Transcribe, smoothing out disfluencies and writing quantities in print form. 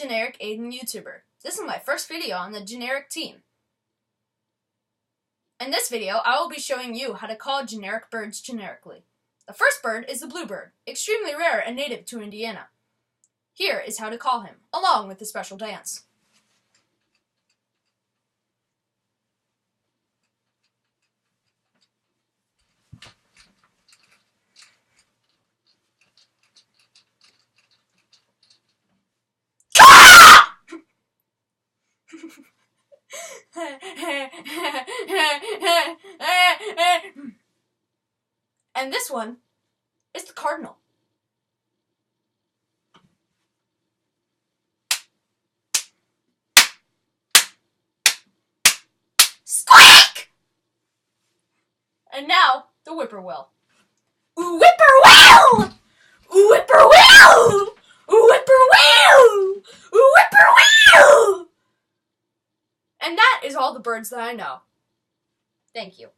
Generic Aiden YouTuber. This is my first video on the generic team. In this video, I will be showing you how to call generic birds generically. The first bird is the bluebird, extremely rare and native to Indiana. Here is how to call him, along with the special dance. And this one is the cardinal. Squeak! And now the whippoorwill. Whippoorwill! Whippoorwill! Whippoorwill! Whippoorwill! And that is all the birds that I know. Thank you.